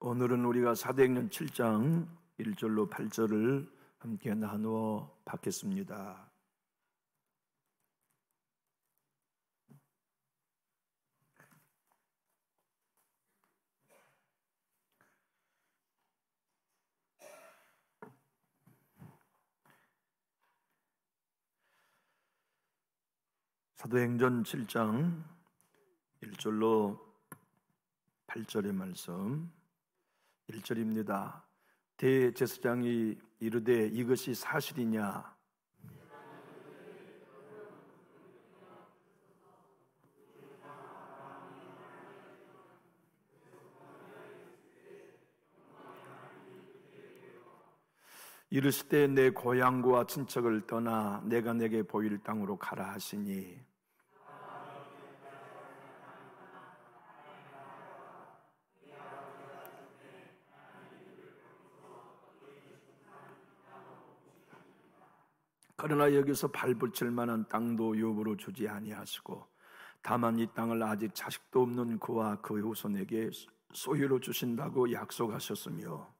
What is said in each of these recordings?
오늘은 우리가 사도행전 7장 1절로 8절을 함께 나누어 받겠습니다. 사도행전 7장 1절로 8절의 말씀 1절입니다. 대제사장이 이르되 이것이 사실이냐? 이르시되 내 고향과 친척을 떠나 내가 내게 보일 땅으로 가라 하시니 그러나 여기서 발붙일 만한 땅도 욥으로 주지 아니하시고 다만 이 땅을 아직 자식도 없는 그와 그의 후손에게 소유로 주신다고 약속하셨으며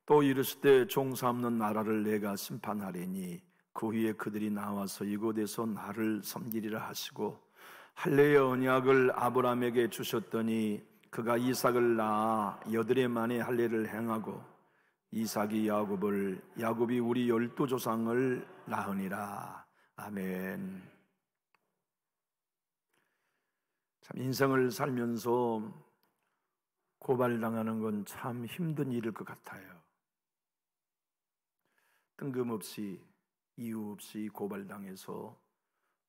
또 이르시되 종삼는 나라를 내가 심판하리니 그 후에 그들이 나와서 이곳에서 나를 섬기리라 하시고 할례의 언약을 아브라함에게 주셨더니 그가 이삭을 낳아 8해 만에 할례를 행하고 이삭이 야곱이 우리 12조상을 낳으니라. 아멘. 참 인생을 살면서 고발당하는 건 참 힘든 일일 것 같아요. 뜬금없이 이유 없이 고발당해서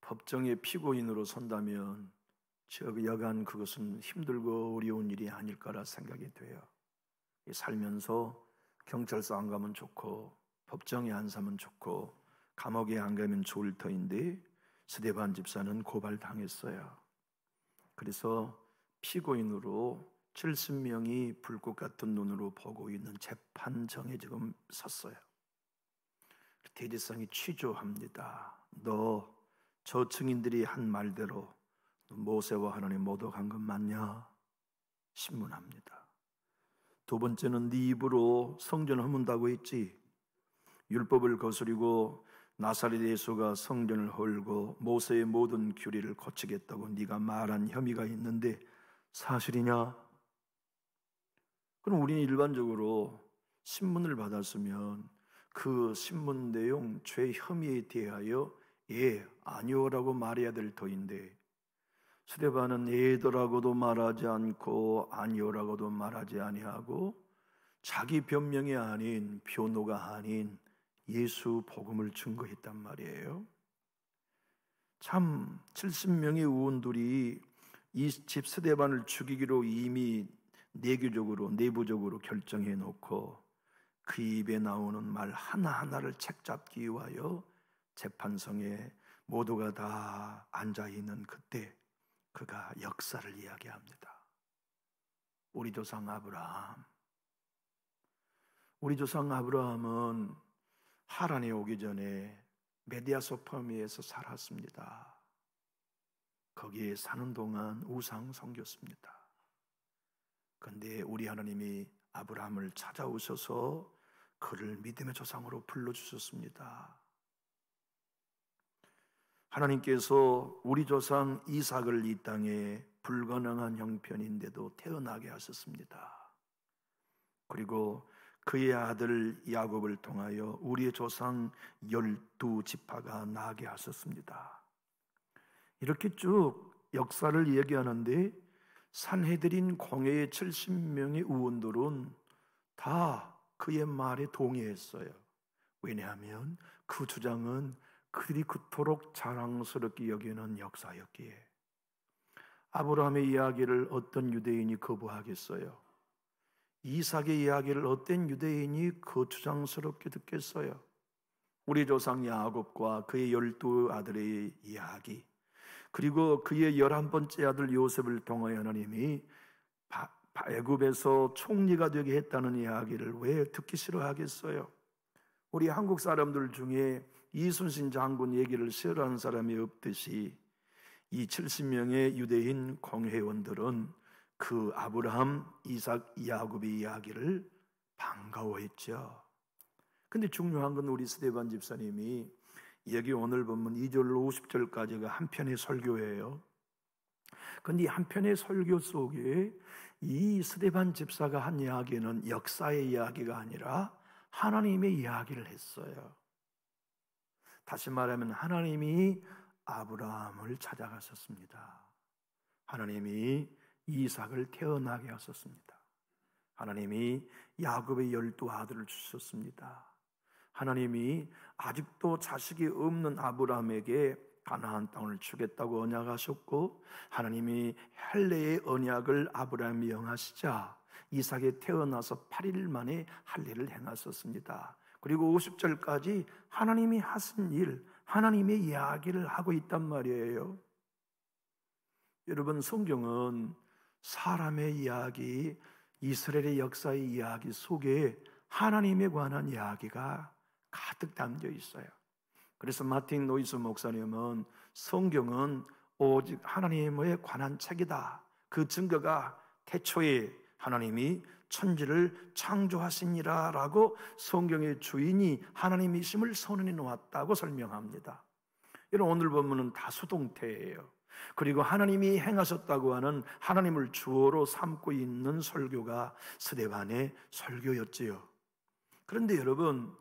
법정의 피고인으로 선다면 여간 그것은 힘들고 어려운 일이 아닐 거라 생각이 돼요. 살면서 경찰서 안 가면 좋고 법정에 안 서면 좋고 감옥에 안 가면 좋을 터인데 스데반 집사는 고발당했어요. 그래서 피고인으로 70명이 불꽃 같은 눈으로 보고 있는 재판정에 지금 섰어요. 대제사장이 취조합니다. 너 저 증인들이 한 말대로 모세와 하나님 모독한 것 맞냐? 신문합니다. 두 번째는 네 입으로 성전을 허문다고 했지. 율법을 거스리고 나사렛 예수가 성전을 헐고 모세의 모든 규례를 고치겠다고 네가 말한 혐의가 있는데 사실이냐? 그럼 우리는 일반적으로 신문을 받았으면 그 신문 내용, 죄 혐의에 대하여 아니오라고 말해야 될 터인데 스데반은 예더라고도 말하지 않고 아니오라고도 말하지 아니하고 자기 변명이 아닌 변호가 아닌 예수 복음을 증거했단 말이에요. 참 70명의 의원들이 이 집 스데반을 죽이기로 이미 내부적으로 결정해 놓고 그 입에 나오는 말 하나하나를 책잡기 위하여 재판성에 모두가 다 앉아있는 그때 그가 역사를 이야기합니다. 우리 조상 아브라함은 하란에 오기 전에 메디아소포미에서 살았습니다. 거기에 사는 동안 우상 섬겼습니다. 그런데 우리 하나님이 아브라함을 찾아오셔서 그를 믿음의 조상으로 불러주셨습니다. 하나님께서 우리 조상 이삭을 이 땅에 불가능한 형편인데도 태어나게 하셨습니다. 그리고 그의 아들 야곱을 통하여 우리의 조상 12지파가 나게 하셨습니다. 이렇게 쭉 역사를 얘기하는데 산헤드린 공회의 70명의 의원들은 다 그의 말에 동의했어요. 왜냐하면 그 주장은 그들이 그토록 자랑스럽게 여기는 역사였기에. 아브라함의 이야기를 어떤 유대인이 거부하겠어요? 이삭의 이야기를 어떤 유대인이 거추장스럽게 듣겠어요? 우리 조상 야곱과 그의 12아들의 이야기, 그리고 그의 11번째 아들 요셉을 통하여 하나님이 애굽에서 총리가 되게 했다는 이야기를 왜 듣기 싫어하겠어요? 우리 한국 사람들 중에 이순신 장군 얘기를 싫어하는 사람이 없듯이 이 70명의 유대인 공회원들은 그 아브라함, 이삭, 야곱의 이야기를 반가워했죠. 근데 중요한 건 우리 스데반 집사님이 여기 오늘 보면 2절로 50절까지가 한 편의 설교예요. 근데 이 한 편의 설교 속에 이 스데반 집사가 한 이야기는 역사의 이야기가 아니라 하나님의 이야기를 했어요. 다시 말하면 하나님이 아브라함을 찾아가셨습니다. 하나님이 이삭을 태어나게 하셨습니다. 하나님이 야곱의 12 아들을 주셨습니다. 하나님이 아직도 자식이 없는 아브라함에게 가나안 땅을 주겠다고 언약하셨고, 하나님이 할례의 언약을 아브라함이 명하시자 이삭이 태어나서 8일 만에 할례를 행하셨습니다. 그리고 50절까지 하나님이 하신 일, 하나님의 이야기를 하고 있단 말이에요. 여러분, 성경은 사람의 이야기, 이스라엘의 역사의 이야기 속에 하나님에 관한 이야기가 가득 담겨 있어요. 그래서 마틴 노이스 목사님은 성경은 오직 하나님에 관한 책이다. 그 증거가 태초에 하나님이 천지를 창조하시니라 라고 성경의 주인이 하나님이심을 선언해 놓았다고 설명합니다. 이런 오늘 본문은 다수동태예요. 그리고 하나님이 행하셨다고 하는 하나님을 주어로 삼고 있는 설교가 스데반의 설교였지요. 그런데 여러분,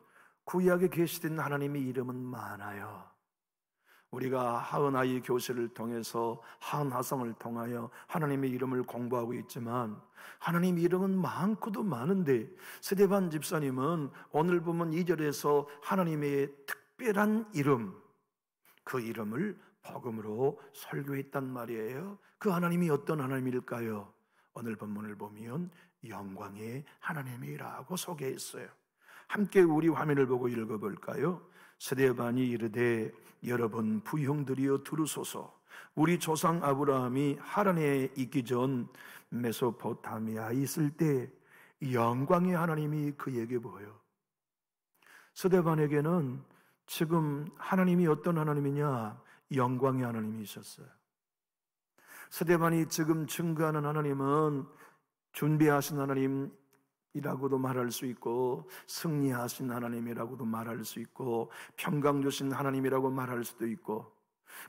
구약에 계시된 하나님의 이름은 많아요. 우리가 하은아이 교실을 통해서 하은하성을 통하여 하나님의 이름을 공부하고 있지만 하나님 이름은 많고도 많은데 스데반 집사님은 오늘 보면 2절에서 하나님의 특별한 이름, 그 이름을 복음으로 설교했단 말이에요. 그 하나님이 어떤 하나님일까요? 오늘 본문을 보면 영광의 하나님이라고 소개했어요. 함께 우리 화면을 보고 읽어볼까요? 스데반이 이르되 여러분 부형들이여 들으소서. 우리 조상 아브라함이 하란에 있기 전 메소포타미아에 있을 때 영광의 하나님이 그에게 보여. 스데반에게는 지금 하나님이 어떤 하나님이냐? 영광의 하나님이셨어요. 스데반이 지금 증거하는 하나님은 준비하신 하나님이라고도 말할 수 있고, 승리하신 하나님이라고도 말할 수 있고, 평강 주신 하나님이라고 말할 수도 있고,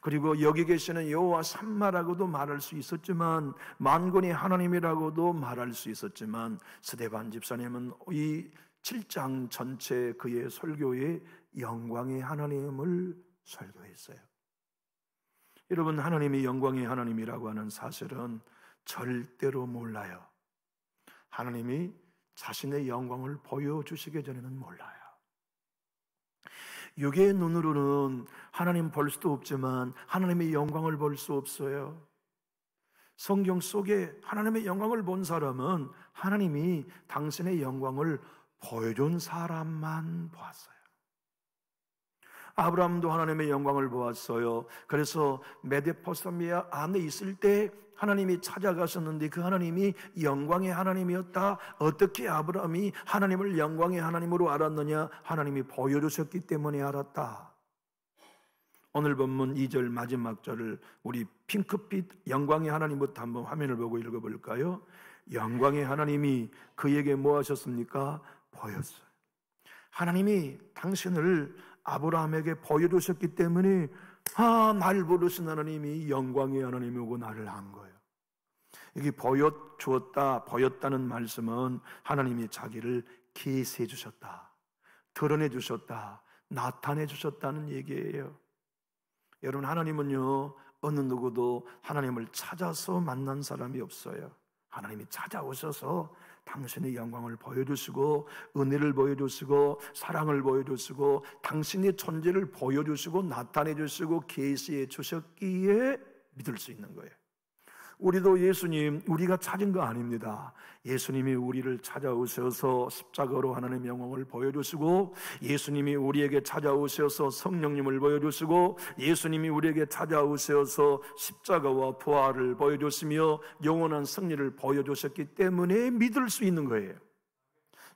그리고 여기 계시는 여호와 삼마라고도 말할 수 있었지만, 만군의 하나님이라고도 말할 수 있었지만, 스데반 집사님은 이 7장 전체 그의 설교에 영광의 하나님을 설교했어요. 여러분, 하나님이 영광의 하나님이라고 하는 사실은 절대로 몰라요. 하나님이 자신의 영광을 보여주시기 전에는 몰라요. 육의 눈으로는 하나님 볼 수도 없지만 하나님의 영광을 볼 수 없어요. 성경 속에 하나님의 영광을 본 사람은 하나님이 당신의 영광을 보여준 사람만 보았어요. 아브라함도 하나님의 영광을 보았어요. 그래서 메소포타미아 안에 있을 때 하나님이 찾아가셨는데 그 하나님이 영광의 하나님이었다. 어떻게 아브라함이 하나님을 영광의 하나님으로 알았느냐? 하나님이 보여주셨기 때문에 알았다. 오늘 본문 2절 마지막 절을 우리 핑크빛 영광의 하나님부터 한번 화면을 보고 읽어볼까요? 영광의 하나님이 그에게 뭐 하셨습니까? 보였어요. 하나님이 당신을 아브라함에게 보여주셨기 때문에 날 부르신 하나님이 영광의 하나님이고 나를 안 거예요. 여기 보여주었다, 보였다는 말씀은 하나님이 자기를 계시해 주셨다, 드러내 주셨다, 나타내 주셨다는 얘기예요. 여러분, 하나님은요 어느 누구도 하나님을 찾아서 만난 사람이 없어요. 하나님이 찾아오셔서 당신의 영광을 보여주시고 은혜를 보여주시고 사랑을 보여주시고 당신의 존재를 보여주시고 나타내 주시고 계시해 주셨기에 믿을 수 있는 거예요. 우리도 예수님, 우리가 찾은 거 아닙니다. 예수님이 우리를 찾아오셔서 십자가로 하나님의 영광을 보여주시고, 예수님이 우리에게 찾아오셔서 성령님을 보여주시고, 예수님이 우리에게 찾아오셔서 십자가와 부활을 보여주시며 영원한 승리를 보여주셨기 때문에 믿을 수 있는 거예요.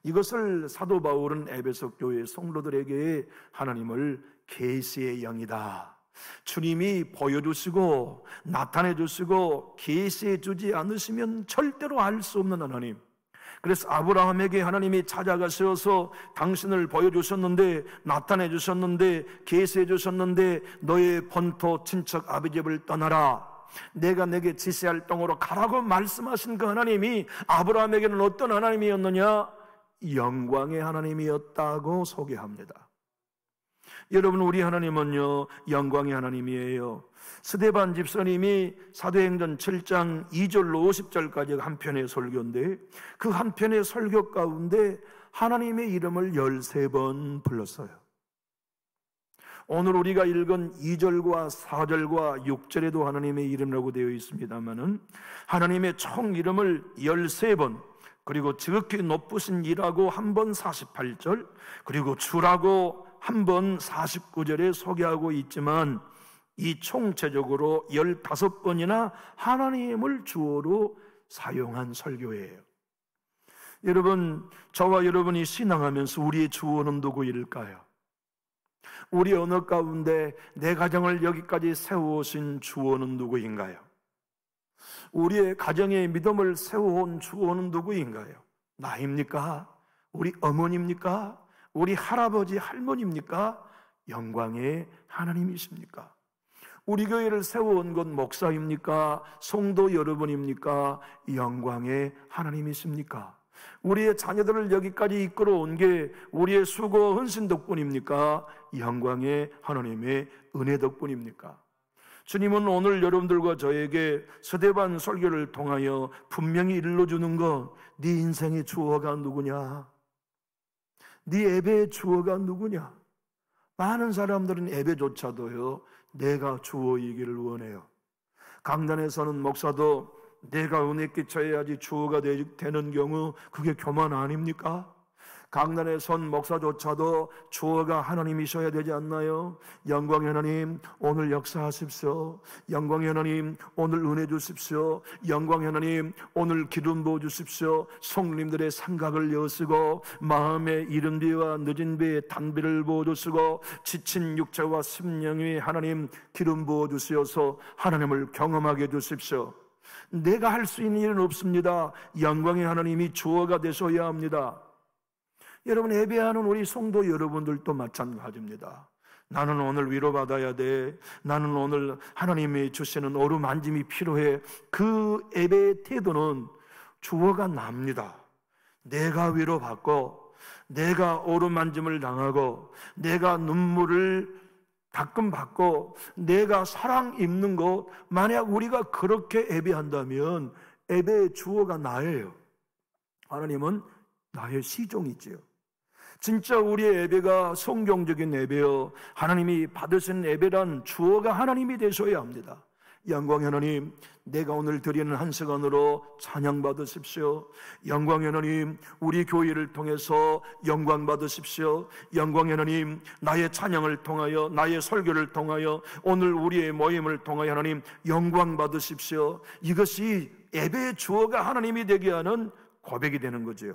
이것을 사도 바울은 에베소 교회 성도들에게 하나님을 계시의 영이다, 주님이 보여주시고 나타내주시고 계시해 주지 않으시면 절대로 알 수 없는 하나님. 그래서 아브라함에게 하나님이 찾아가셔서 당신을 보여주셨는데, 나타내 주셨는데, 계시해 주셨는데, 너의 본토 친척 아비 집을 떠나라, 내가 내게 지시할 땅으로 가라고 말씀하신 그 하나님이 아브라함에게는 어떤 하나님이었느냐? 영광의 하나님이었다고 소개합니다. 여러분, 우리 하나님은요 영광의 하나님이에요. 스데반 집사님이 사도행전 7장 2절로 50절까지 한 편의 설교인데, 그 한 편의 설교 가운데 하나님의 이름을 13번 불렀어요. 오늘 우리가 읽은 2절과 4절과 6절에도 하나님의 이름이라고 되어 있습니다마는, 하나님의 총 이름을 13번, 그리고 지극히 높으신 이라고 한 번 48절, 그리고 주라고 한 번 49절에 소개하고 있지만, 이 총체적으로 15번이나 하나님을 주어로 사용한 설교예요. 여러분, 저와 여러분이 신앙하면서 우리의 주어는 누구일까요? 우리 언어 가운데 내 가정을 여기까지 세워오신 주어는 누구인가요? 우리의 가정의 믿음을 세워온 주어는 누구인가요? 나입니까? 우리 어머니입니까? 우리 할아버지, 할머니입니까? 영광의 하나님이십니까? 우리 교회를 세워온 건 목사입니까? 성도 여러분입니까? 영광의 하나님이십니까? 우리의 자녀들을 여기까지 이끌어온 게 우리의 수고 헌신 덕분입니까? 영광의 하나님의 은혜 덕분입니까? 주님은 오늘 여러분들과 저에게 스데반 설교를 통하여 분명히 일러주는 것, 네 인생의 주어가 누구냐? 네 예배의 주어가 누구냐? 많은 사람들은 예배조차도요 내가 주어이기를 원해요. 강단에서는 목사도 내가 은혜 끼쳐야지 주어가 되는 경우, 그게 교만 아닙니까? 강단에 선 목사조차도 주어가 하나님이셔야 되지 않나요? 영광의 하나님 오늘 역사하십시오. 영광의 하나님 오늘 은혜 주십시오. 영광의 하나님 오늘 기름 부어 주십시오. 성님들의 삼각을 여시고 마음의 이른 비와 늦은 비에 단비를 부어 주시고 지친 육체와 심령이 하나님 기름 부어 주시어서 하나님을 경험하게 해 주십시오. 내가 할 수 있는 일은 없습니다. 영광의 하나님이 주어가 되셔야 합니다. 여러분, 예배하는 우리 성도 여러분들도 마찬가지입니다. 나는 오늘 위로받아야 돼. 나는 오늘 하나님이 주시는 어루만짐이 필요해. 그 예배의 태도는 주어가 납니다. 내가 위로받고, 내가 어루만짐을 당하고, 내가 눈물을 가끔 받고, 내가 사랑 입는 것, 만약 우리가 그렇게 예배한다면 예배의 주어가 나예요. 하나님은 나의 시종이지요. 진짜 우리의 예배가 성경적인 예배요, 하나님이 받으신 예배란 주어가 하나님이 되셔야 합니다. 영광의 하나님, 내가 오늘 드리는 한 시간으로 찬양 받으십시오. 영광의 하나님, 우리 교회를 통해서 영광 받으십시오. 영광의 하나님, 나의 찬양을 통하여, 나의 설교를 통하여, 오늘 우리의 모임을 통하여 하나님 영광 받으십시오. 이것이 예배의 주어가 하나님이 되게 하는 고백이 되는 거죠.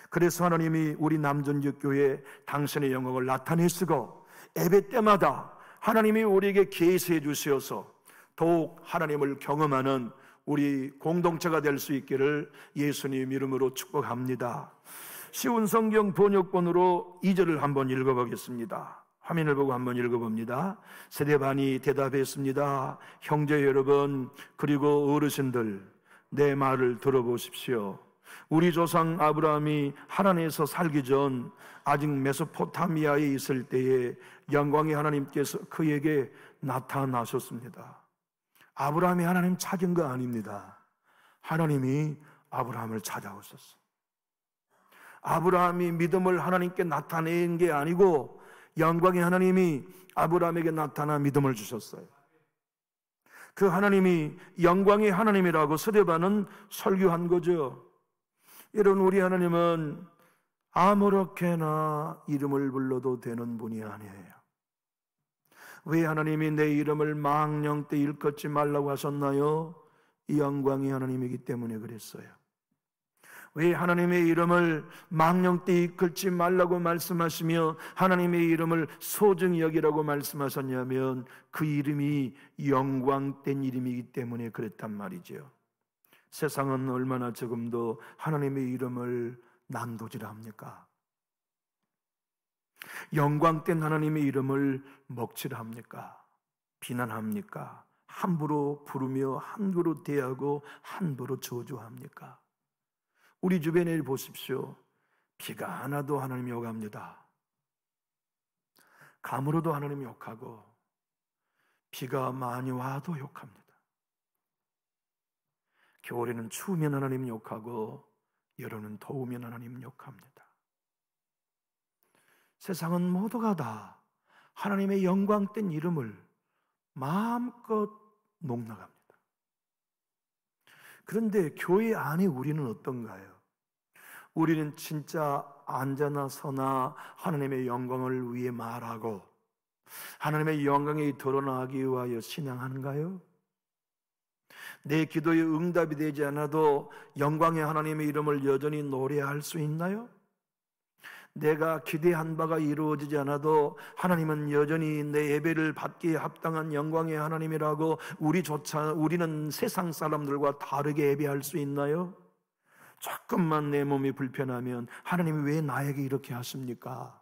그래서 하나님이 우리 남전적 교회에 당신의 영광을 나타내시고, 예배 때마다 하나님이 우리에게 계시해 주시어서 더욱 하나님을 경험하는 우리 공동체가 될 수 있기를 예수님 이름으로 축복합니다. 쉬운 성경 번역본으로 2절을 한번 읽어보겠습니다. 화면을 보고 한번 읽어봅니다. 스데반이 대답했습니다. 형제 여러분, 그리고 어르신들, 내 말을 들어보십시오. 우리 조상 아브라함이 하란에서 살기 전 아직 메소포타미아에 있을 때에 영광의 하나님께서 그에게 나타나셨습니다. 아브라함이 하나님 찾은 거 아닙니다. 하나님이 아브라함을 찾아오셨어요. 아브라함이 믿음을 하나님께 나타낸 게 아니고 영광의 하나님이 아브라함에게 나타나 믿음을 주셨어요. 그 하나님이 영광의 하나님이라고 스데반은 설교한 거죠. 여러분, 우리 하나님은 아무렇게나 이름을 불러도 되는 분이 아니에요. 왜 하나님이 내 이름을 망령 때 일컫지 말라고 하셨나요? 이 영광이 하나님이기 때문에 그랬어요. 왜 하나님의 이름을 망령되이 이끌지 말라고 말씀하시며 하나님의 이름을 소중히 여기라고 말씀하셨냐면 그 이름이 영광된 이름이기 때문에 그랬단 말이죠. 세상은 얼마나 조금도 하나님의 이름을 난도질을 합니까? 영광된 하나님의 이름을 먹칠을 합니까? 비난합니까? 함부로 부르며 함부로 대하고 함부로 저주합니까? 우리 주변에 보십시오. 비가 안 와도 하나님 욕합니다. 감으로도 하나님 욕하고 비가 많이 와도 욕합니다. 겨울에는 추우면 하나님 욕하고 여름은 더우면 하나님 욕합니다. 세상은 모두가 다 하나님의 영광된 이름을 마음껏 농락합니다. 그런데 교회 안에 우리는 어떤가요? 우리는 진짜 앉아나 서나 하나님의 영광을 위해 말하고 하나님의 영광이 드러나기 위하여 신앙하는가요? 내 기도에 응답이 되지 않아도 영광의 하나님의 이름을 여전히 노래할 수 있나요? 내가 기대한 바가 이루어지지 않아도 하나님은 여전히 내 예배를 받기에 합당한 영광의 하나님이라고 우리는 세상 사람들과 다르게 예배할 수 있나요? 조금만 내 몸이 불편하면 하나님이 왜 나에게 이렇게 하십니까?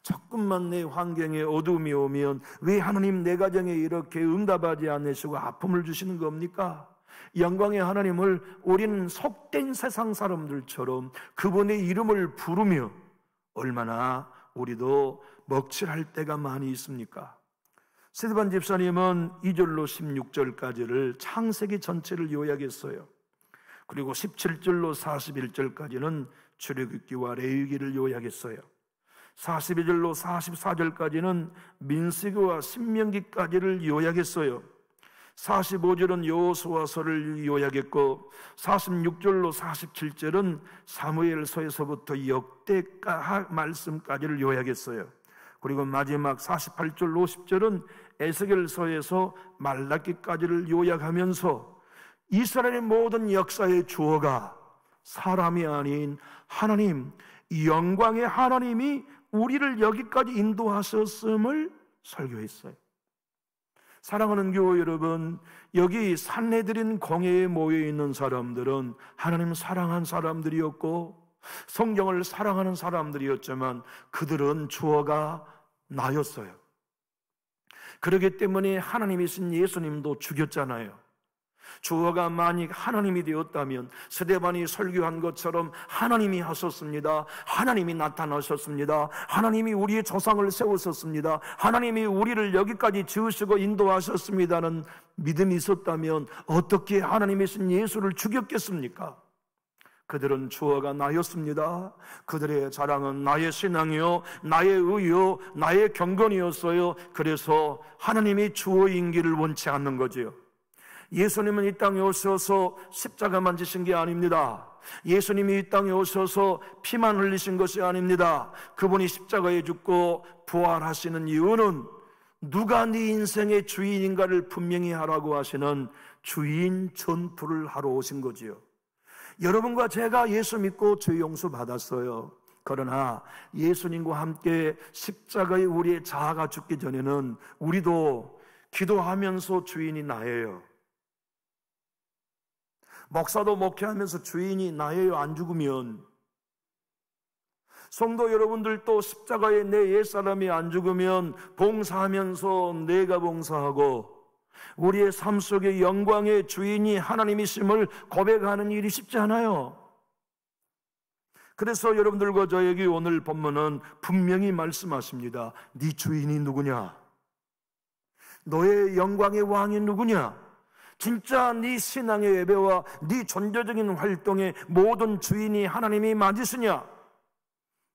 조금만 내 환경에 어두움이 오면 왜 하나님 내 가정에 이렇게 응답하지 않으시고 아픔을 주시는 겁니까? 영광의 하나님을 우리는 속된 세상 사람들처럼 그분의 이름을 부르며 얼마나 우리도 먹칠할 때가 많이 있습니까? 스테반 집사님은 2절로 16절까지를 창세기 전체를 요약했어요. 그리고 17절로 41절까지는 출애굽기와 레위기를 요약했어요. 42절로 44절까지는 민수기와 신명기까지를 요약했어요. 45절은 여호수아서를 요약했고 46절로 47절은 사무엘서에서부터 역대하 말씀까지를 요약했어요. 그리고 마지막 48절 50절은 에스겔서에서 말라기까지를 요약하면서 이스라엘의 모든 역사의 주어가 사람이 아닌 하나님, 영광의 하나님이 우리를 여기까지 인도하셨음을 설교했어요. 사랑하는 교회 여러분, 여기 산헤드린 공회에 모여있는 사람들은 하나님 사랑한 사람들이었고 성경을 사랑하는 사람들이었지만 그들은 주어가 나였어요. 그렇기 때문에 하나님이신 예수님도 죽였잖아요. 주어가 만약 하나님이 되었다면 스데반이 설교한 것처럼 하나님이 하셨습니다. 하나님이 나타나셨습니다. 하나님이 우리의 조상을 세우셨습니다. 하나님이 우리를 여기까지 지으시고 인도하셨습니다는 믿음이 있었다면 어떻게 하나님이신 예수를 죽였겠습니까? 그들은 주어가 나였습니다. 그들의 자랑은 나의 신앙이요, 나의 의요, 나의 경건이었어요. 그래서 하나님이 주어인 길을 원치 않는 거지요. 예수님은 이 땅에 오셔서 십자가만 지신 게 아닙니다. 예수님이 이 땅에 오셔서 피만 흘리신 것이 아닙니다. 그분이 십자가에 죽고 부활하시는 이유는 누가 네 인생의 주인인가를 분명히 하라고 하시는 주인 전투를 하러 오신 거지요. 여러분과 제가 예수 믿고 죄 용서 받았어요. 그러나 예수님과 함께 십자가에 우리의 자아가 죽기 전에는 우리도 기도하면서 주인이 나예요. 목사도 목회하면서 주인이 나예요. 안 죽으면 성도 여러분들도 십자가에 내 옛사람이 안 죽으면 봉사하면서 내가 봉사하고 우리의 삶 속에 영광의 주인이 하나님이심을 고백하는 일이 쉽지 않아요. 그래서 여러분들과 저에게 오늘 본문은 분명히 말씀하십니다. 네 주인이 누구냐? 너의 영광의 왕이 누구냐? 진짜 네 신앙의 예배와 네 존재적인 활동의 모든 주인이 하나님이 맞으시냐?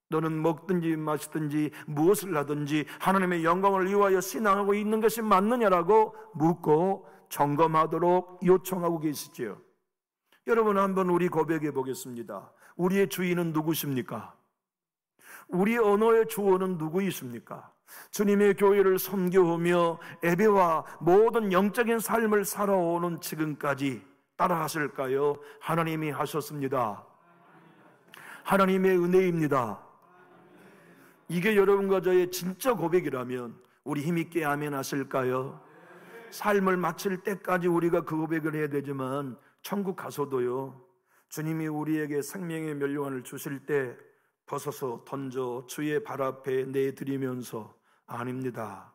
너는 먹든지 마시든지 무엇을 하든지 하나님의 영광을 위하여 신앙하고 있는 것이 맞느냐라고 묻고 점검하도록 요청하고 계시지요. 여러분 한번 우리 고백해 보겠습니다. 우리의 주인은 누구십니까? 우리의 언어의 주어는 누구이십니까? 주님의 교회를 섬겨오며 예배와 모든 영적인 삶을 살아오는 지금까지 따라하실까요? 하나님이 하셨습니다. 하나님의 은혜입니다. 이게 여러분과 저의 진짜 고백이라면 우리 힘있게 아멘 하실까요? 삶을 마칠 때까지 우리가 그 고백을 해야 되지만 천국 가서도요, 주님이 우리에게 생명의 면류관을 주실 때 벗어서 던져 주의 발 앞에 내드리면서 아닙니다,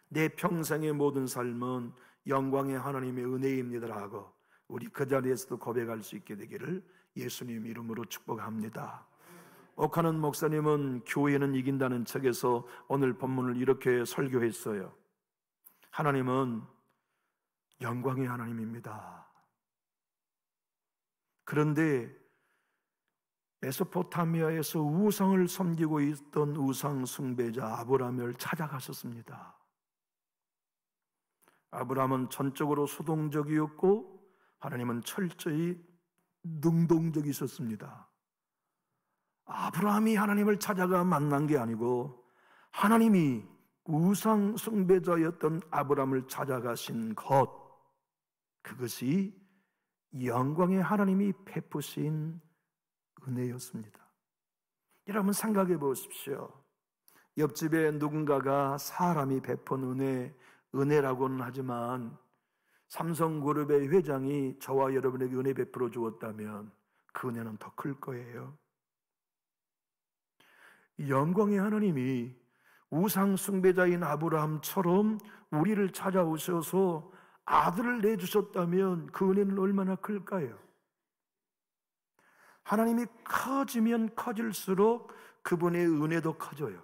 내 평생의 모든 삶은 영광의 하나님의 은혜입니다라고 우리 그 자리에서도 고백할 수 있게 되기를 예수님 이름으로 축복합니다. 옥하는 목사님은 교회는 이긴다는 책에서 오늘 본문을 이렇게 설교했어요. 하나님은 영광의 하나님입니다. 그런데 메소포타미아에서 우상을 섬기고 있던 우상 숭배자 아브라함을 찾아가셨습니다. 아브라함은 전적으로 수동적이었고 하나님은 철저히 능동적이셨습니다. 아브라함이 하나님을 찾아가 만난 게 아니고 하나님이 우상 숭배자였던 아브라함을 찾아가신 것, 그것이 영광의 하나님이 베푸신 은혜였습니다. 여러분 생각해 보십시오. 옆집에 누군가가 사람이 베푼 은혜라고는 하지만 삼성그룹의 회장이 저와 여러분에게 은혜 베풀어 주었다면 그 은혜는 더 클 거예요. 영광의 하나님이 우상 숭배자인 아브라함처럼 우리를 찾아오셔서 아들을 내주셨다면 그 은혜는 얼마나 클까요? 하나님이 커지면 커질수록 그분의 은혜도 커져요.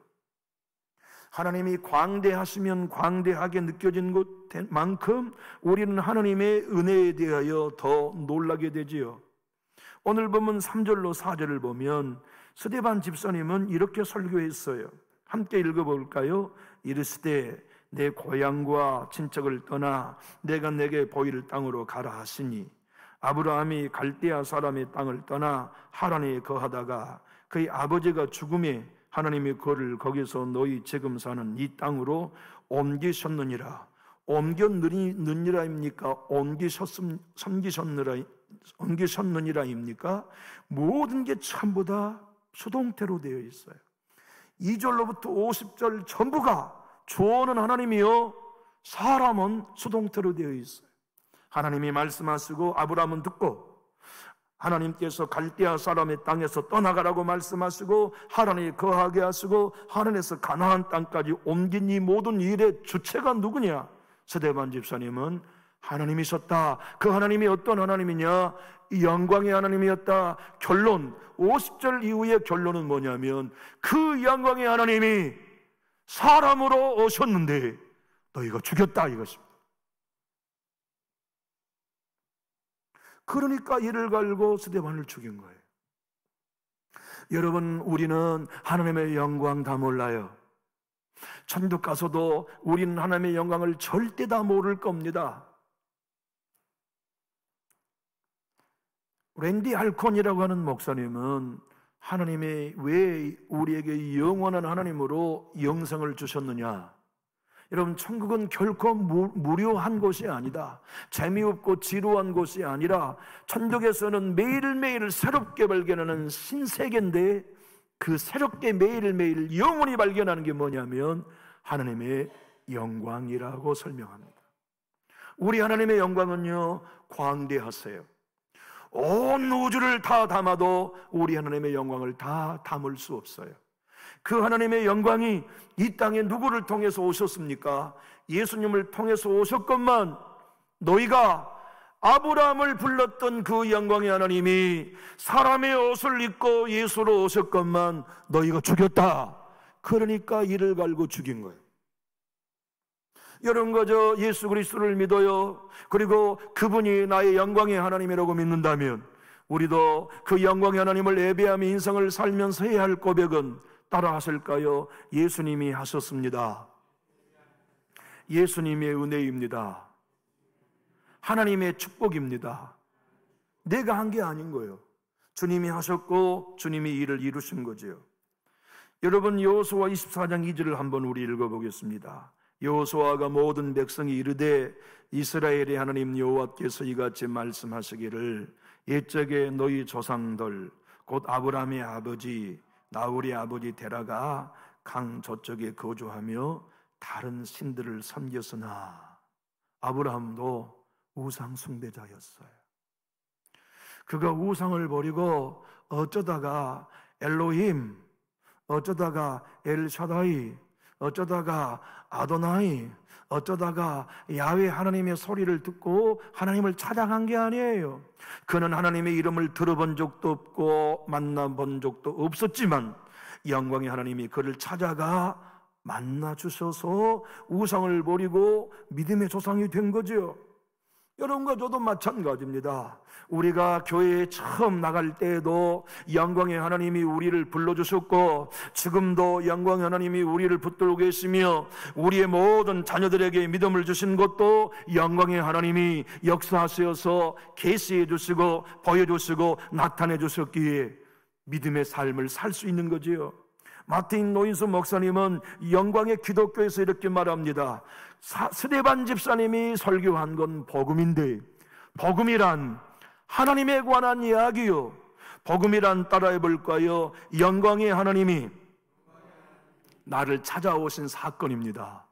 하나님이 광대하시면 광대하게 느껴진 것만큼 우리는 하나님의 은혜에 대하여 더 놀라게 되지요. 오늘 보면 3절로 4절을 보면 스데반 집사님은 이렇게 설교했어요. 함께 읽어볼까요? 이르시되 내 고향과 친척을 떠나 내가 내게 보일 땅으로 가라 하시니 아브라함이 갈대아 사람의 땅을 떠나 하란에 거하다가 그의 아버지가 죽음에 하나님이 그를 거기서 너희 지금 사는 이 땅으로 옮기셨느니라. 옮겼느니라입니까? 옮기셨느니라입니까? 모든 게 전부 다 수동태로 되어 있어요. 2절로부터 50절 전부가 주어는 하나님이요, 사람은 수동태로 되어 있어요. 하나님이 말씀하시고 아브라함은 듣고, 하나님께서 갈대아 사람의 땅에서 떠나가라고 말씀하시고 하란에 거하게 하시고 하란에서 가나안 땅까지 옮긴 이 모든 일의 주체가 누구냐? 스데반 집사님은 하나님이셨다. 그 하나님이 어떤 하나님이냐? 영광의 하나님이었다. 결론, 50절 이후의 결론은 뭐냐면 그 영광의 하나님이 사람으로 오셨는데 너희가 죽였다 이것입니다. 그러니까 이를 갈고 스데반을 죽인 거예요. 여러분, 우리는 하나님의 영광 다 몰라요. 천국 가서도 우리는 하나님의 영광을 절대 다 모를 겁니다. 랜디 알콘이라고 하는 목사님은 하나님이 왜 우리에게 영원한 하나님으로 영생을 주셨느냐? 여러분, 천국은 결코 무료한 곳이 아니다. 재미없고 지루한 곳이 아니라 천국에서는 매일매일 새롭게 발견하는 신세계인데 그 새롭게 매일매일 영원히 발견하는 게 뭐냐면 하나님의 영광이라고 설명합니다. 우리 하나님의 영광은요, 광대하세요. 온 우주를 다 담아도 우리 하나님의 영광을 다 담을 수 없어요. 그 하나님의 영광이 이 땅에 누구를 통해서 오셨습니까? 예수님을 통해서 오셨건만 너희가 아브라함을 불렀던 그 영광의 하나님이 사람의 옷을 입고 예수로 오셨건만 너희가 죽였다. 그러니까 이를 갈고 죽인 거예요. 여러분, 그저 예수 그리스도를 믿어요. 그리고 그분이 나의 영광의 하나님이라고 믿는다면 우리도 그 영광의 하나님을 예배하며 인생을 살면서 해야 할 고백은 따라 하실까요? 예수님이 하셨습니다. 예수님의 은혜입니다. 하나님의 축복입니다. 내가 한 게 아닌 거예요. 주님이 하셨고 주님이 이를 이루신 거죠. 여러분, 여호수아 24장 2절을 한번 우리 읽어보겠습니다. 여호수아가 모든 백성이 이르되 이스라엘의 하나님 여호와께서 이같이 말씀하시기를 옛적에 너희 조상들 곧 아브라함의 아버지 나홀의 아버지 데라가 강 저쪽에 거주하며 다른 신들을 섬겼으나 아브라함도 우상 숭배자였어요. 그가 우상을 버리고 어쩌다가 엘로힘, 어쩌다가 엘샤다이, 어쩌다가 아도나이, 어쩌다가 야훼 하나님의 소리를 듣고 하나님을 찾아간 게 아니에요. 그는 하나님의 이름을 들어본 적도 없고 만나본 적도 없었지만 영광의 하나님이 그를 찾아가 만나 주셔서 우상을 버리고 믿음의 조상이 된 거죠. 여러분과 저도 마찬가지입니다. 우리가 교회에 처음 나갈 때에도 영광의 하나님이 우리를 불러주셨고 지금도 영광의 하나님이 우리를 붙들고 계시며 우리의 모든 자녀들에게 믿음을 주신 것도 영광의 하나님이 역사하셔서 계시해 주시고 보여주시고 나타내 주셨기에 믿음의 삶을 살 수 있는 거지요. 마틴 노인수 목사님은 영광의 기독교에서 이렇게 말합니다. 스데반 집사님이 설교한 건 복음인데 복음이란 하나님에 관한 이야기요, 복음이란 따라해 볼까요? 영광의 하나님이 나를 찾아오신 사건입니다.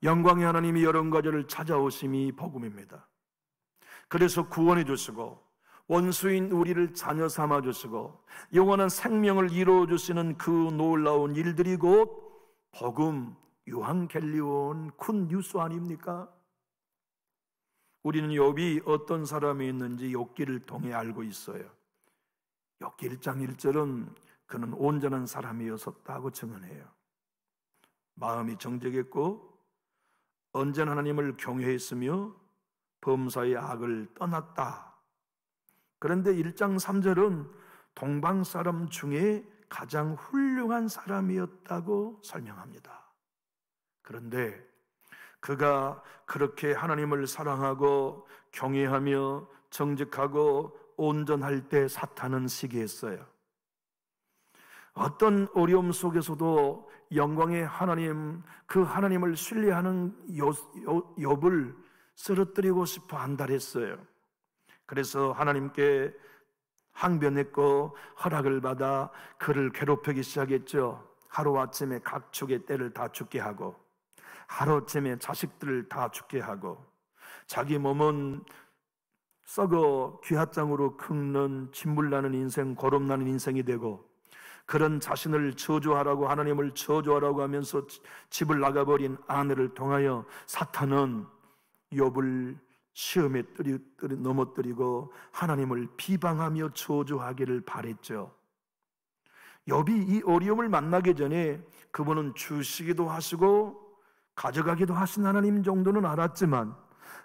영광의 하나님이 여러 가지를 찾아오심이 복음입니다. 그래서 구원해 주시고 원수인 우리를 자녀 삼아 주시고 영원한 생명을 이루어 주시는 그 놀라운 일들이 곧 복음, 유한겔리온 군 뉴스 아닙니까? 우리는 욥이 어떤 사람이 있는지 욥기를 통해 알고 있어요. 욥기 1장 1절은 그는 온전한 사람이었다고 증언해요. 마음이 정직했고 언제나 하나님을 경외했으며 범사의 악을 떠났다. 그런데 1장 3절은 동방 사람 중에 가장 훌륭한 사람이었다고 설명합니다. 그런데 그가 그렇게 하나님을 사랑하고 경외하며 정직하고 온전할 때 사탄은 시기했어요. 어떤 어려움 속에서도 영광의 하나님, 그 하나님을 신뢰하는 욥을 쓰러뜨리고 싶어 한달했어요. 그래서 하나님께 항변했고 허락을 받아 그를 괴롭히기 시작했죠. 하루아침에 각축의 떼를 다 죽게 하고 하루아침에 자식들을 다 죽게 하고 자기 몸은 썩어 귀하장으로 긁는 진물나는 인생, 고름나는 인생이 되고 그런 자신을 저주하라고 하나님을 저주하라고 하면서 집을 나가버린 아내를 통하여 사탄은 욥을 시험에 넘어뜨리고 하나님을 비방하며 저주하기를 바랬죠. 욥이 이 어려움을 만나기 전에 그분은 주시기도 하시고 가져가기도 하신 하나님 정도는 알았지만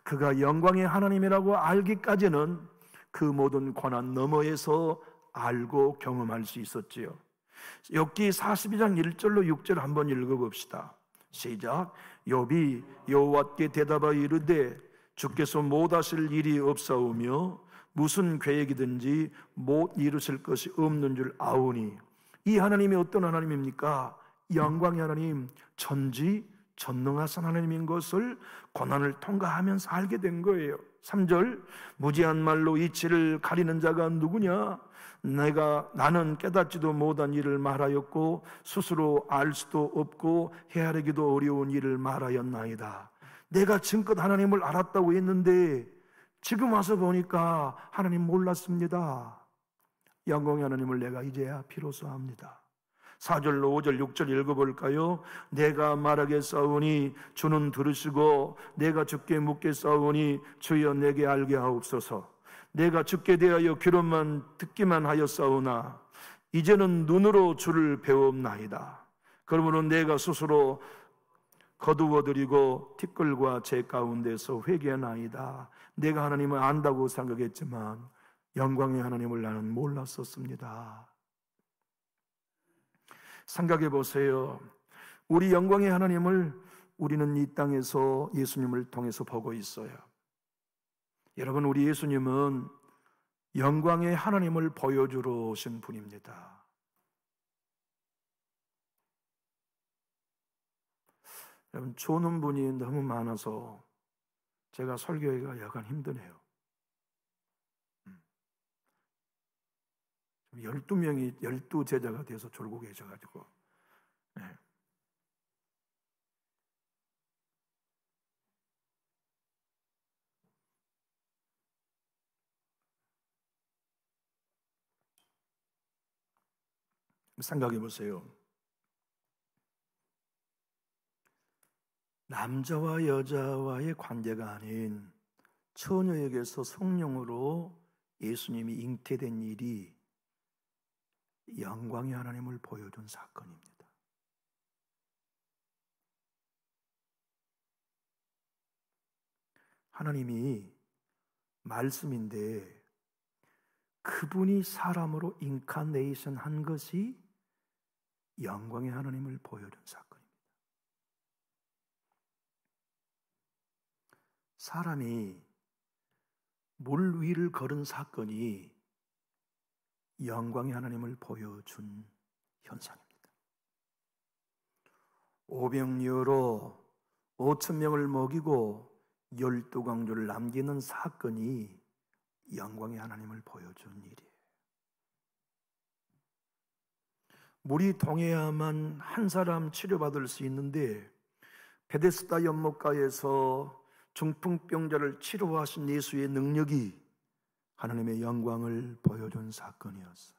그가 영광의 하나님이라고 알기까지는 그 모든 고난 너머에서 알고 경험할 수 있었지요. 욥기 42장 1절로 6절 한번 읽어봅시다. 시작. 욥이 여호와께 대답하여 이르되 주께서 못하실 일이 없사오며 무슨 계획이든지 못 이루실 것이 없는 줄 아오니. 이 하나님이 어떤 하나님입니까? 영광의 하나님, 전지전능하신 하나님인 것을 고난을 통과하면서 알게 된 거예요. 3절. 무지한 말로 이치를 가리는 자가 누구냐? 나는 깨닫지도 못한 일을 말하였고 스스로 알 수도 없고 헤아리기도 어려운 일을 말하였나이다. 내가 지금껏 하나님을 알았다고 했는데 지금 와서 보니까 하나님 몰랐습니다. 영광의 하나님을 내가 이제야 비로소 압니다. 4절로 5절 6절 읽어볼까요? 내가 말하겠사오니 주는 들으시고 내가 주께 묻겠사오니 주여 내게 알게 하옵소서. 내가 주께 대하여 귀로만 듣기만 하였사오나 이제는 눈으로 주를 배웠나이다. 그러므로 내가 스스로 거두어드리고 티끌과 제 가운데서 회개하나이다. 내가 하나님을 안다고 생각했지만 영광의 하나님을 나는 몰랐었습니다. 생각해 보세요. 우리 영광의 하나님을 우리는 이 땅에서 예수님을 통해서 보고 있어요. 여러분, 우리 예수님은 영광의 하나님을 보여주러 오신 분입니다. 여러분, 조는 분이 너무 많아서 제가 설교하기가 약간 힘드네요. 12명이 12제자가 돼서 졸고 계셔가지고, 네. 생각해 보세요. 남자와 여자와의 관계가 아닌 처녀에게서 성령으로 예수님이 잉태된 일이 영광의 하나님을 보여준 사건입니다. 하나님이 말씀인데 그분이 사람으로 인카네이션 한 것이 영광의 하나님을 보여준 사건입니다. 사람이 물 위를 걸은 사건이 영광의 하나님을 보여준 현상입니다. 오병이어로 5,000명을 먹이고 12강조를 남기는 사건이 영광의 하나님을 보여준 일이에요. 물이 동해야만 한 사람 치료받을 수 있는데 베데스다 연못가에서 중풍병자를 치료하신 예수의 능력이 하나님의 영광을 보여준 사건이었어요.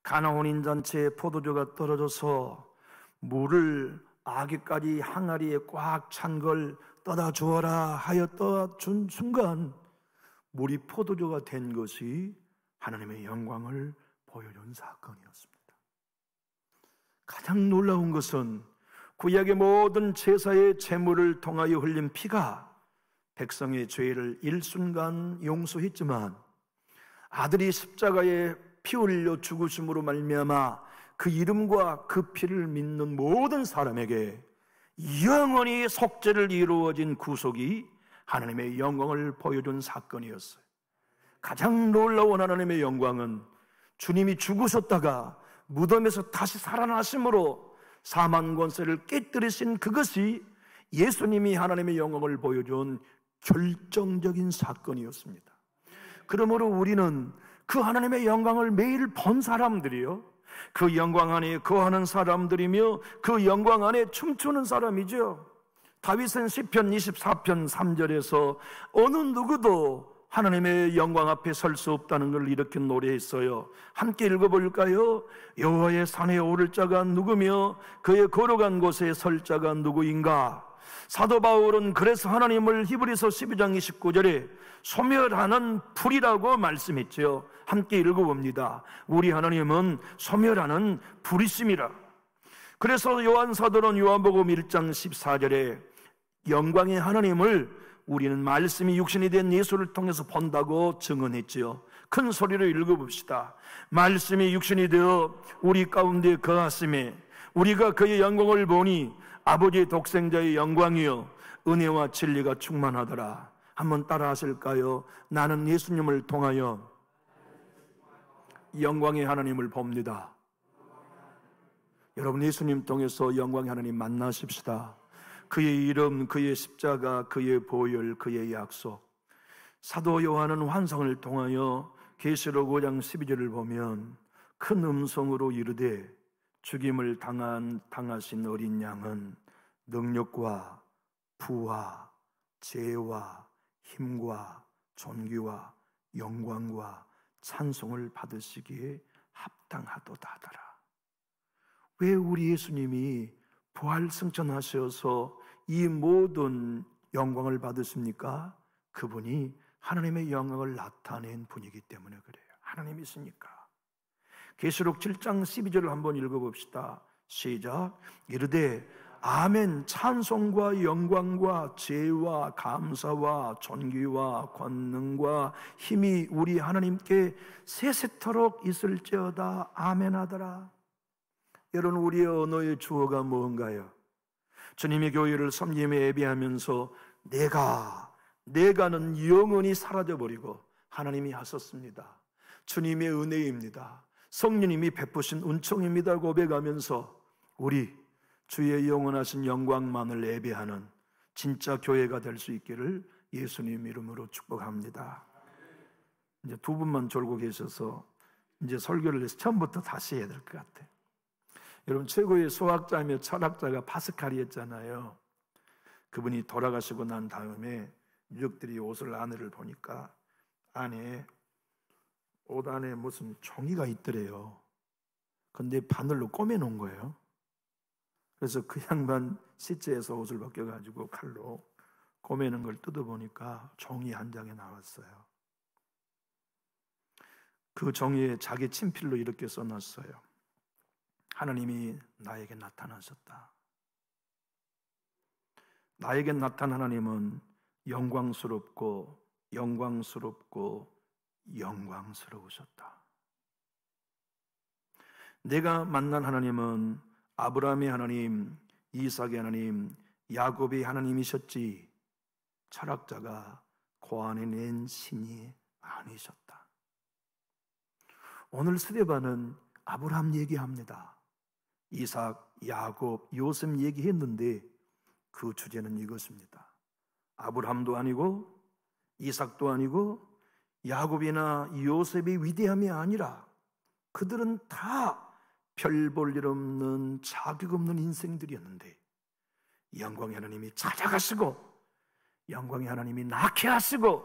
가나 혼인잔치에 포도주가 떨어져서 물을 아기까지 항아리에 꽉 찬 걸 떠다 주어라 하여 떠준 순간 물이 포도주가 된 것이 하나님의 영광을 보여준 사건이었습니다. 가장 놀라운 것은 구약의 모든 제사의 제물을 통하여 흘린 피가 백성의 죄를 일순간 용서했지만 아들이 십자가에 피 흘려 죽으심으로 말미암아 그 이름과 그 피를 믿는 모든 사람에게 영원히 속죄를 이루어진 구속이 하나님의 영광을 보여준 사건이었어요. 가장 놀라운 하나님의 영광은 주님이 죽으셨다가 무덤에서 다시 살아나심으로 사망 권세를 깨뜨리신 그것이 예수님이 하나님의 영광을 보여준 결정적인 사건이었습니다. 그러므로 우리는 그 하나님의 영광을 매일 본 사람들이요, 그 영광 안에 거하는 사람들이며 그 영광 안에 춤추는 사람이죠. 다윗은 시편 24편 3절에서 어느 누구도 하나님의 영광 앞에 설 수 없다는 걸 이렇게 노래했어요. 함께 읽어볼까요? 여호와의 산에 오를 자가 누구며 그의 걸어간 곳에 설 자가 누구인가? 사도 바울은 그래서 하나님을 히브리서 12장 29절에 소멸하는 불이라고 말씀했죠. 함께 읽어봅니다. 우리 하나님은 소멸하는 불이심이라. 그래서 요한 사도는 요한복음 1장 14절에 영광의 하나님을 우리는 말씀이 육신이 된 예수를 통해서 본다고 증언했지요. 큰 소리로 읽어봅시다. 말씀이 육신이 되어 우리 가운데 거하심에 우리가 그의 영광을 보니 아버지의 독생자의 영광이요 은혜와 진리가 충만하더라. 한번 따라 하실까요? 나는 예수님을 통하여 영광의 하나님을 봅니다. 여러분, 예수님 통해서 영광의 하나님 만나십시다. 그의 이름, 그의 십자가, 그의 보혈, 그의 약속. 사도 요한은 환상을 통하여 계시록 5장 12절을 보면 큰 음성으로 이르되 죽임을 당하신 어린 양은 능력과 부와 죄와 힘과 존귀와 영광과 찬송을 받으시기에 합당하도다 하더라. 왜 우리 예수님이 부활 승천하셔서 이 모든 영광을 받으십니까? 그분이 하나님의 영광을 나타낸 분이기 때문에 그래요. 하나님이시니까. 계시록 7장 12절을 한번 읽어봅시다. 시작. 이르되 아멘. 찬송과 영광과 죄와 감사와 존귀와 권능과 힘이 우리 하나님께 세세토록 있을지어다. 아멘 하더라. 여러분, 우리의 언어의 주어가 뭔가요? 주님의 교회를 섬김에 예배하면서 내가는 영원히 사라져버리고 하나님이 하셨습니다. 주님의 은혜입니다. 성령님이 베푸신 은총입니다 고백하면서 우리 주의 영원하신 영광만을 예배하는 진짜 교회가 될 수 있기를 예수님 이름으로 축복합니다. 이제 두 분만 졸고 계셔서 이제 설교를 해서 처음부터 다시 해야 될 것 같아요. 여러분, 최고의 수학자이며 철학자가 파스칼이었잖아요. 그분이 돌아가시고 난 다음에 유족들이 옷을 안을 보니까 안에 옷 안에 무슨 종이가 있더래요. 근데 바늘로 꼬매놓은 거예요. 그래서 그 양반 시체에서 옷을 벗겨가지고 칼로 꼬매는 걸 뜯어보니까 종이 한 장에 나왔어요. 그 종이에 자기 친필로 이렇게 써놨어요. 하나님이 나에게 나타나셨다. 나에게 나타난 하나님은 영광스럽고 영광스럽고 영광스러우셨다. 내가 만난 하나님은 아브라함의 하나님, 이삭의 하나님, 야곱의 하나님이셨지 철학자가 고안해 낸 신이 아니셨다. 오늘 스데반은 아브라함 얘기합니다. 이삭, 야곱, 요셉 얘기했는데 그 주제는 이것입니다. 아브라함도 아니고 이삭도 아니고 야곱이나 요셉의 위대함이 아니라 그들은 다 별 볼 일 없는 자격 없는 인생들이었는데 영광의 하나님이 찾아가시고 영광의 하나님이 낳게 하시고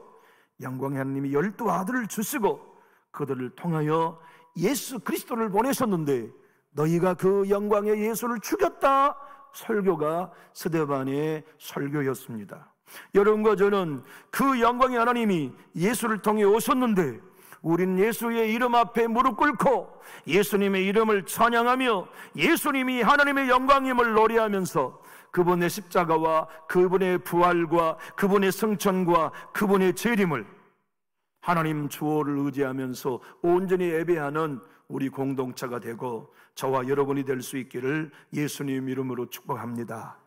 영광의 하나님이 12 아들을 주시고 그들을 통하여 예수 그리스도를 보내셨는데 너희가 그 영광의 예수를 죽였다. 설교가 스데반의 설교였습니다. 여러분과 저는 그 영광의 하나님이 예수를 통해 오셨는데 우린 예수의 이름 앞에 무릎 꿇고 예수님의 이름을 찬양하며 예수님이 하나님의 영광임을 노래하면서 그분의 십자가와 그분의 부활과 그분의 승천과 그분의 재림을 하나님 주어를 의지하면서 온전히 예배하는 우리 공동체가 되고 저와 여러분이 될 수 있기를 예수님 이름으로 축복합니다.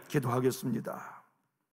기도하겠습니다.